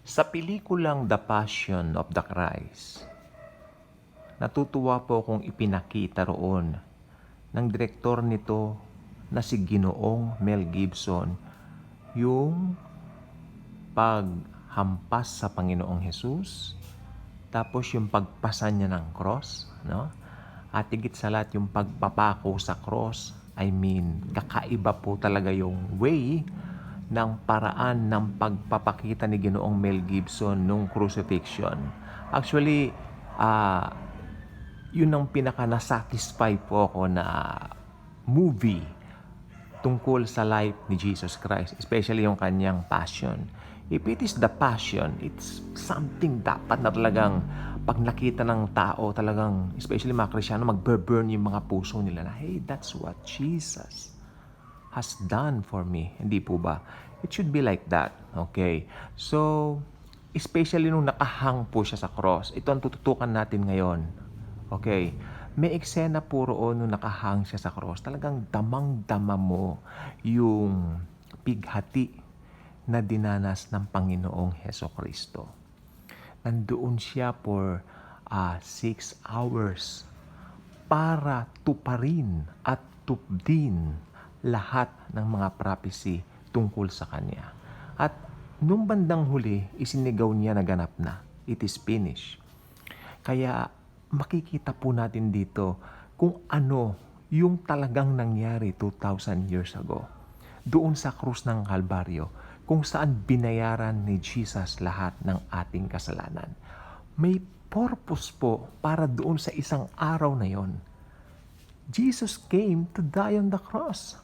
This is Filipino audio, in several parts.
Sa pelikulang The Passion of the Christ, natutuwa po akong ipinakita roon ng direktor nito na si Ginoong Mel Gibson yung paghampas sa Panginoong Hesus, tapos yung pagpasa niya ng cross, no? At higit sa lahat yung pagpapako sa cross. I mean, kakaiba po talaga yung way ng paraan ng pagpapakita ni Ginoong Mel Gibson nung crucifixion. Actually, yun ang pinaka na-satisfy po ako na movie tungkol sa life ni Jesus Christ, especially yung kanyang passion. If it is the passion, it's something dapat na talagang pag nakita ng tao, talagang, especially mga Kristyano, magbe-burn yung mga puso nila na, hey, that's what Jesus has done for me. Hindi po ba? It should be like that. Okay? So, especially nung nakahang po siya sa cross, ito ang tututukan natin ngayon. Okay? May eksena po roon nung nakahang siya sa cross. Talagang damang-dama mo yung pighati na dinanas ng Panginoong Heso Kristo. Nandoon siya for 6 hours para tuparin at tupdin lahat ng mga prophecy tungkol sa Kanya. At nung bandang huli, isinigaw niya na ganap na. It is finished. Kaya makikita po natin dito kung ano yung talagang nangyari 2,000 years ago. Doon sa krus ng Kalbaryo, kung saan binayaran ni Jesus lahat ng ating kasalanan. May purpose po para doon sa isang araw na yon. Jesus came to die on the cross.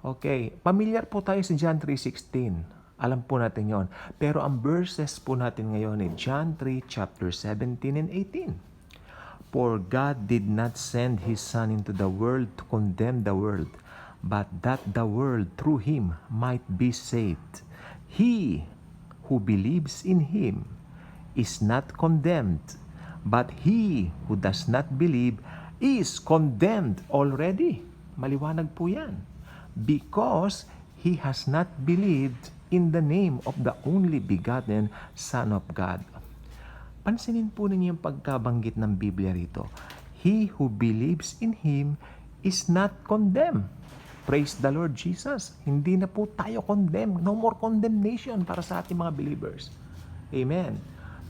Okay, familiar po tayo sa John 3:16. Alam po natin yon. Pero ang verses po natin ngayon ay John 3, chapter 17 and 18. For God did not send His Son into the world to condemn the world, but that the world through Him might be saved. He who believes in Him is not condemned, but he who does not believe is condemned already. Maliwanag po yan. Because he has not believed in the name of the only begotten Son of God. Pansinin po ninyo yung pagkabanggit ng Biblia rito. He who believes in Him is not condemned. Praise the Lord Jesus. Hindi na po tayo condemned. No more condemnation para sa ating mga believers. Amen.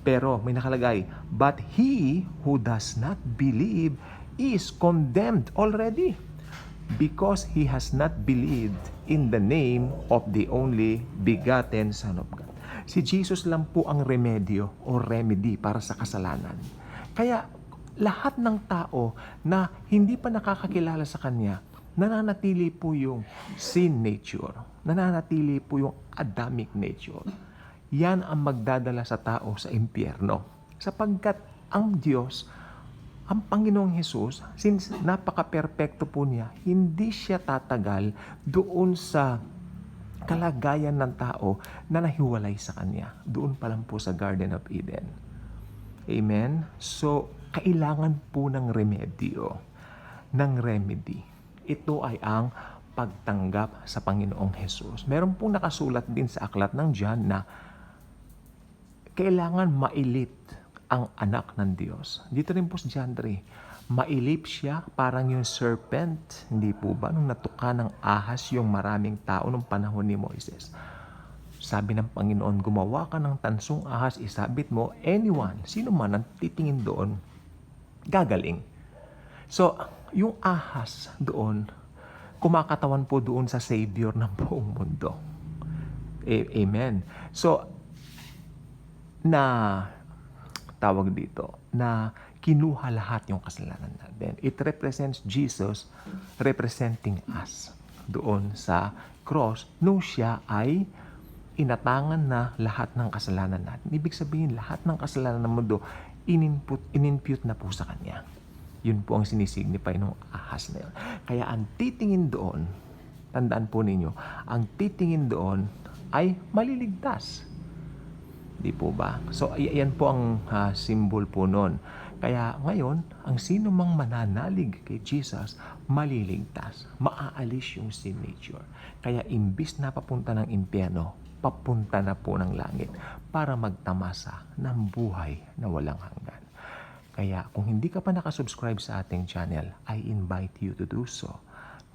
Pero may nakalagay, but he who does not believe is condemned already because he has not believed in the name of the only begotten Son of God. Si Jesus lang po ang remedyo o remedy para sa kasalanan. Kaya lahat ng tao na hindi pa nakakakilala sa Kanya, nananatili po yung sin nature, nananatili po yung Adamic nature. Yan ang magdadala sa tao sa impyerno. Sapagkat ang Diyos, ang Panginoong Hesus, since napaka-perpekto po niya, hindi siya tatagal doon sa kalagayan ng tao na nahiwalay sa Kanya. Doon pa lang po sa Garden of Eden. Amen? So, kailangan po ng remedyo, ng remedy. Ito ay ang pagtanggap sa Panginoong Hesus. Meron pong nakasulat din sa aklat ng John na kailangan mailit ang anak ng Diyos. Dito rin po sa John 3, mailip siya parang yung serpent. Hindi po ba? Nung natuka ng ahas yung maraming tao nung panahon ni Moises. Sabi ng Panginoon, gumawa ka ng tansong ahas, isabit mo, anyone, sino man ang titingin doon, gagaling. So, yung ahas doon, kumakatawan po doon sa Savior ng buong mundo. Amen. So, tawag dito, na kinuha lahat yung kasalanan natin. It represents Jesus representing us doon sa cross nung siya ay inatangan na lahat ng kasalanan natin. Ibig sabihin, lahat ng kasalanan ng mundo inimpute na po sa Kanya. Yun po ang sinisignify ng ahas na yun. Kaya ang titingin doon, tandaan po ninyo, ang titingin doon ay maliligtas. Di po ba? So, ayan po ang symbol po nun. Kaya ngayon, ang sino mang mananalig kay Jesus, maliligtas. Maaalis yung sin nature. Kaya imbis na papunta ng impyerno, papunta na po ng langit para magtamasa ng buhay na walang hanggan. Kaya kung hindi ka pa nakasubscribe sa ating channel, I invite you to do so.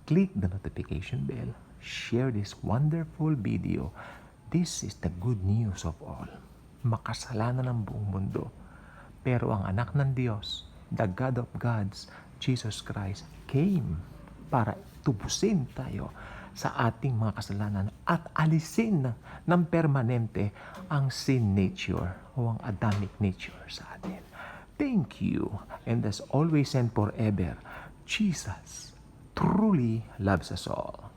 Click the notification bell, share this wonderful video. This is the good news of all. Makasalanan ng buong mundo. Pero ang anak ng Diyos, the God of gods, Jesus Christ, came para tubusin tayo sa ating mga kasalanan at alisin ng permanente ang sin nature o ang Adamic nature sa atin. Thank you, and as always and forever, Jesus truly loves us all.